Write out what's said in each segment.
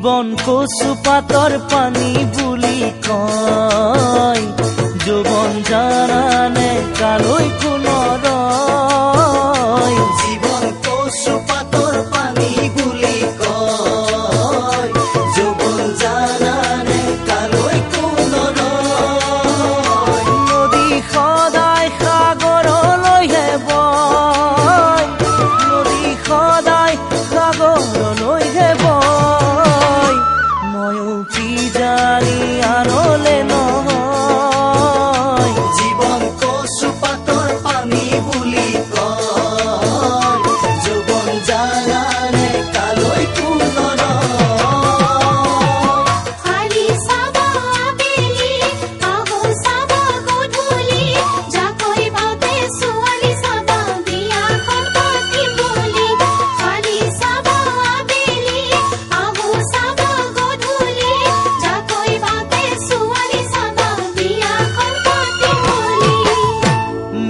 জীবন কচু পাতৰ পানী বুলি কয় যৌৱন জানানে কালৈ পুনৰয় জীবন কচু পাতৰ পানী বুলি কয় যৌৱন জানানে কালৈ পুনৰয় নদী সদায় সাগৰলৈহে বয় নদী সদায় সাগৰলৈহে বয় ময়ো কি জানি আনলে নহয় জীবন কচু পাতৰ পানী বুলি কয় যৌৱন জানানে কালৈ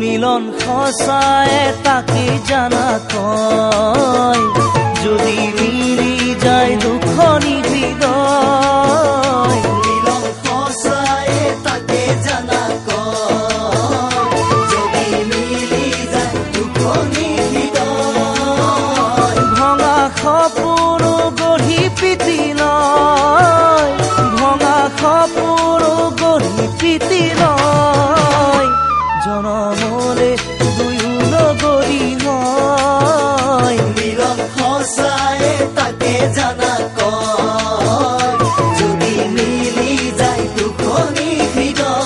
মিলন সঁচাই তাকে জানা কয় যদি মিলি যায় দুখনি হৃদয় মিলন সঁচাই তাকে জানা কয় যদি মিলি যায় দুখনি হৃদয় ভঙা সপোন গঢ়ি পিতি লয় ভঙা সপোন গঢ়ি পিতি লয় জনমলে দুয়ো নগৰী হয় মিলন সঁচাই তাকে জানা কয় যদি মিলি যায় দুখনি হৃদয়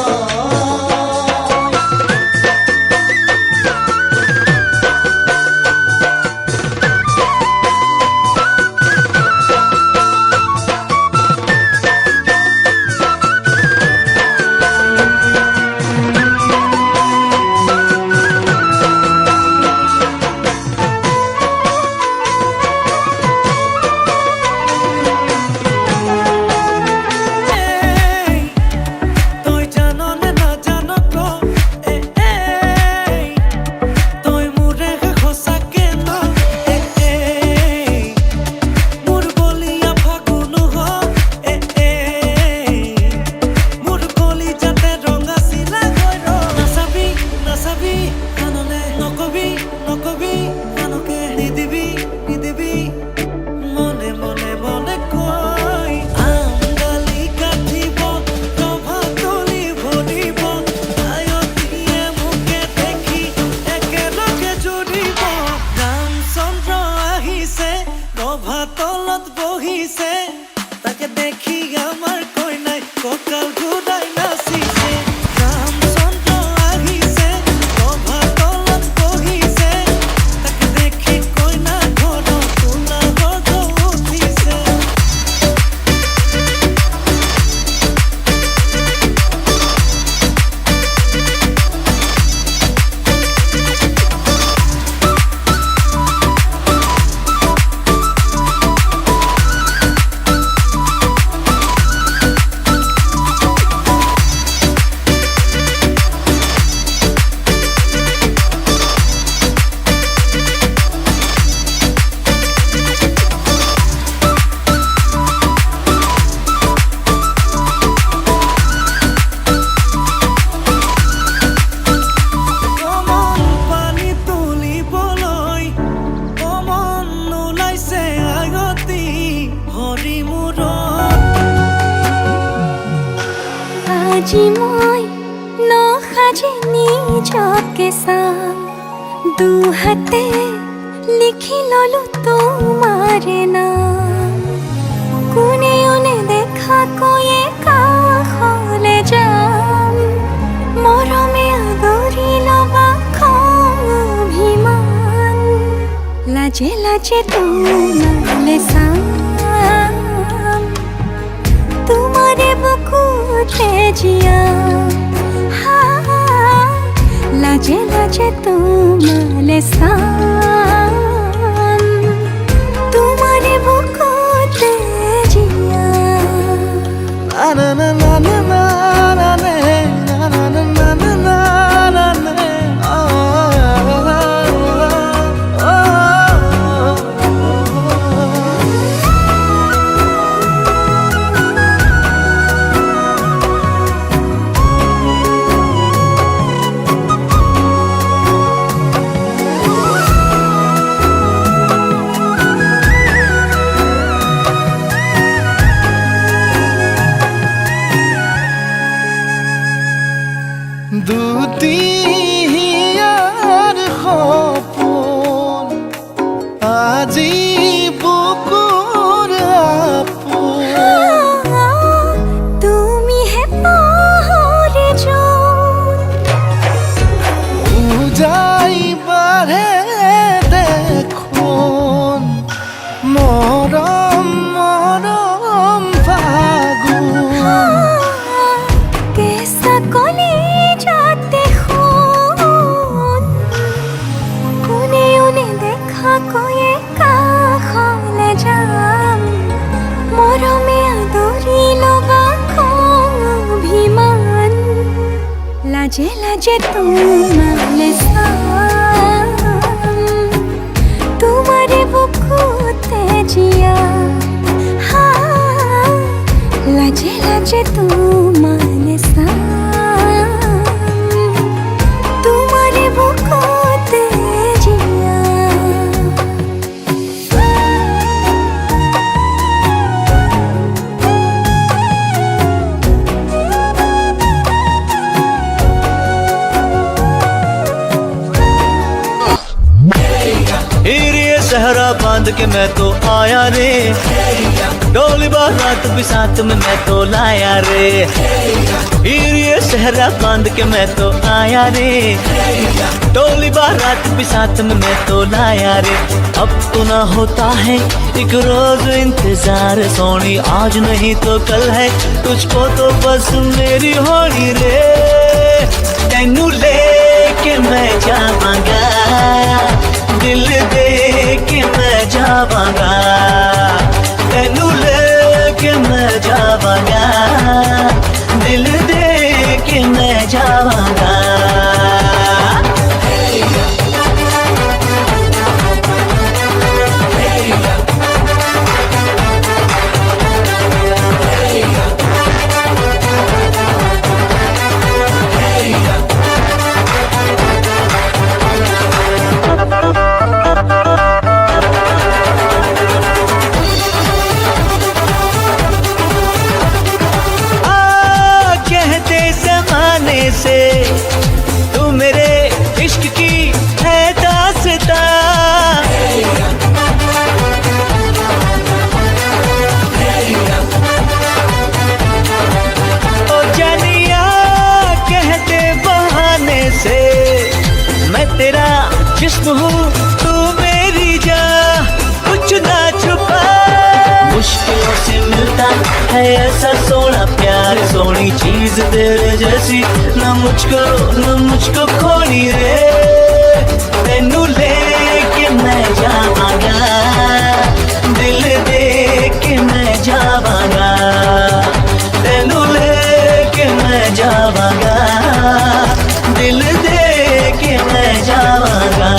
তলত বহিছে তাকে দেখি আমার কইনাই ককাল ঘুরাই নাচিছে রামচন্দ্র আহিছে সভা তলত বহিছে তাকে দেখি কইনা ঘর তোলা গর্জ উঠিছে আজি মই নসাজি নিজকে চাম দুহাতে লিখি ললো তোমাৰে নাম কোনে ওনে দেখা কৈয়ে কাষলে যাম মৰমে আদৰি লবা খং অভিমান লাজে লাজে তোমালে চাম तुम्हारे बुकुते जिया लाजे लाजे तुम्हारे साम तुम्हारे बुकुते जिया ना ना ना ना ना ना ना ना ना ना ना ना ना लाजे लाजे तुम्हारे साम तुम्हारे बुकुते जिया हाँ लाजे लाजे तुम्हारे साम तुम्हारे बुकुते जिया हीर ये सहरा बांध के मैं तो आया रे, डोली बारात भी साथ में मैं तो लाया रे। हीर ये सहरा बांध के मैं तो आया रे, डोली बारात भी साथ में मैं तो लाया रे। अब तो ना होता है एक रोज इंतजार सोनी, आज नहीं तो कल है तुझको तो बस मेरी होनी रे। तेनू लेके मैं जावांगा, दिल दे के मैं जावांगा, तेनू लेके मैं जावांगा, दिल दे के मैं जावांगा। से तू मेरे इश्क की है दास्तां, ओ जानिया कहते बहाने से मैं तेरा जिस्म हूँ तू मेरी जान, कुछ ना छुपा। मुश्किलों से मिलता है ऐसा सोना प्यार, सोनी चीज तेरे जैसी ना मुझको खोनी रे। तेनू लेके मैं जावांगा, दिल दे के मैं जावांगा, तेनू लेके मैं जावांगा, दिल दे के मैं जावांगा।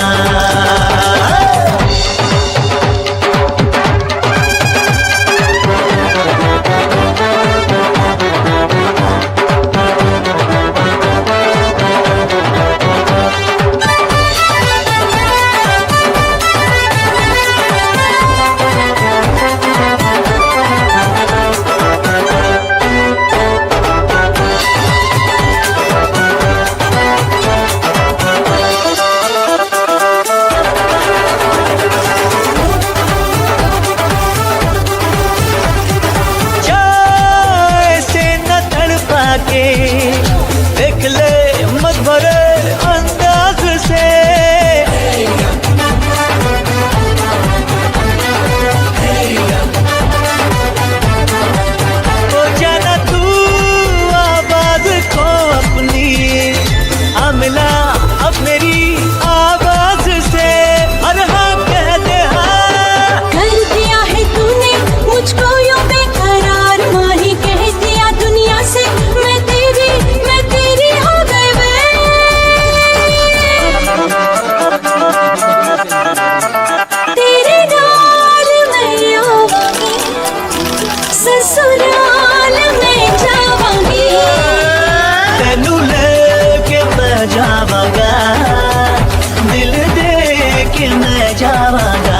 देख ले मत भरे अंदाज से, तो जाना तू आवाज को अपनी, आ मिला अब मेरी आवाज से। अरे हाँ कह दे हाँ, कर दिया है तूने मुझको यूं बेकरार, माही कह दिया दुनिया से मैं तेरी हो गई वे। तेरे नाल मैं आवांगी, ससुराल में जावांगी, तेनू लेके मैं जावांगा, दिल दे के मैं जावांगा।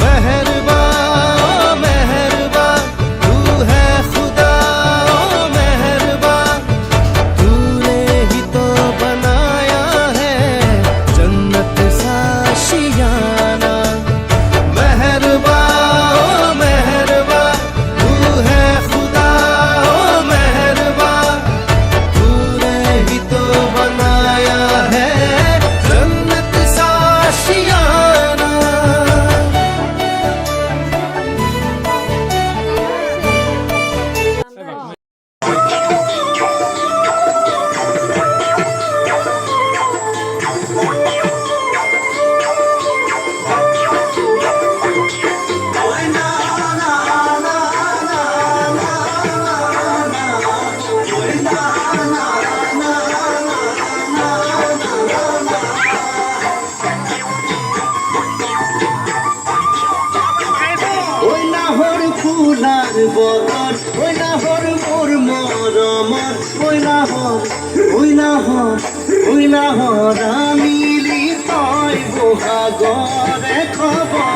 मेहरबान বতৰ নাহৰ মোৰ মৰমৰ নাহৰ মিলি তই বহাগৰে খবৰ